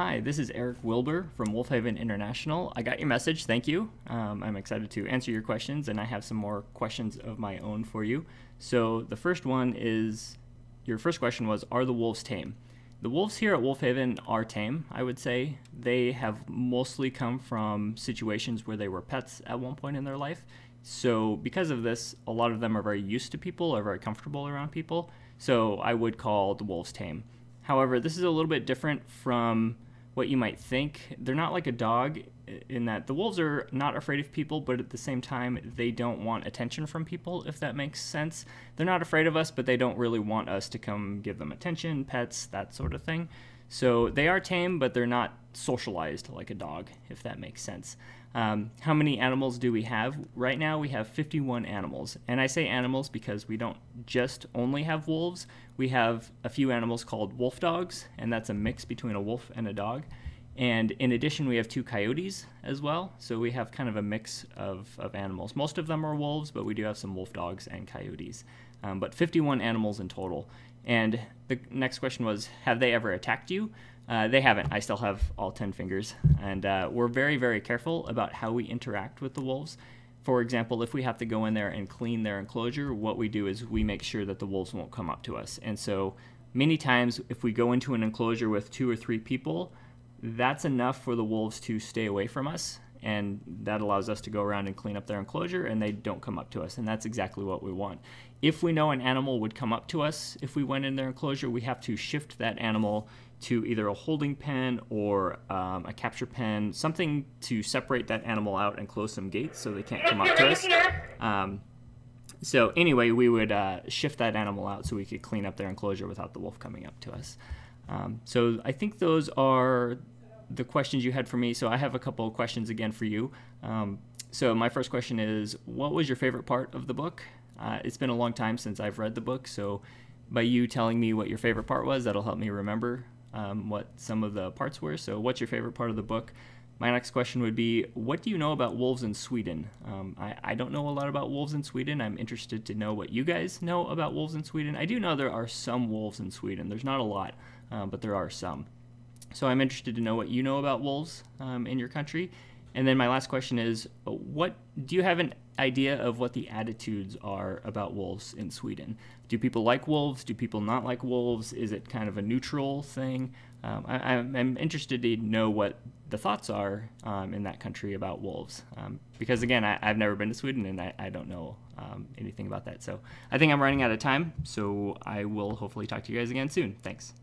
Hi, this is Eric Wilbur from Wolves Tame International. I got your message, thank you. I'm excited to answer your questions, and I have some more questions of my own for you. So the first one is, your first question was, are the wolves tame? The wolves here at Wolves Tame are tame, I would say. They have mostly come from situations where they were pets at one point in their life. So because of this, a lot of them are very used to people, are very comfortable around people. So I would call the wolves tame. However, this is a little bit different from what you might think. They're not like a dog in that the wolves are not afraid of people, but at the same time, they don't want attention from people, if that makes sense. They're not afraid of us, but they don't really want us to come give them attention, pets, that sort of thing. So they are tame, but they're not socialized like a dog, if that makes sense. How many animals do we have? Right now we have 51 animals. And I say animals because we don't just only have wolves. We have a few animals called wolf dogs, and that's a mix between a wolf and a dog. And in addition, we have 2 coyotes as well. So we have kind of a mix of animals. Most of them are wolves, but we do have some wolf dogs and coyotes. But 51 animals in total. And the next question was, have they ever attacked you? They haven't. I still have all 10 fingers. And we're very, very careful about how we interact with the wolves. For example, if we have to go in there and clean their enclosure, what we do is we make sure that the wolves won't come up to us. And so many times if we go into an enclosure with 2 or 3 people, that's enough for the wolves to stay away from us. And that allows us to go around and clean up their enclosure, and they don't come up to us, and that's exactly what we want. If we know an animal would come up to us if we went in their enclosure, we have to shift that animal to either a holding pen or a capture pen, something to separate that animal out and close some gates so they can't come up to us. So anyway, we would shift that animal out so we could clean up their enclosure without the wolf coming up to us. So I think those are the questions you had for me. So I have a couple of questions again for you. So my first question is, what was your favorite part of the book? It's been a long time since I've read the book, so by you telling me what your favorite part was, that'll help me remember what some of the parts were. So what's your favorite part of the book? My next question would be, what do you know about wolves in Sweden? I don't know a lot about wolves in Sweden. I'm interested to know what you guys know about wolves in Sweden. I do know there are some wolves in Sweden. There's not a lot, but there are some. So I'm interested to know what you know about wolves in your country. And then my last question is, do you have an idea of what the attitudes are about wolves in Sweden? Do people like wolves? Do people not like wolves? Is it kind of a neutral thing? I'm interested to know what the thoughts are in that country about wolves. Because again, I've never been to Sweden, and I don't know anything about that. So I think I'm running out of time, so I will hopefully talk to you guys again soon. Thanks.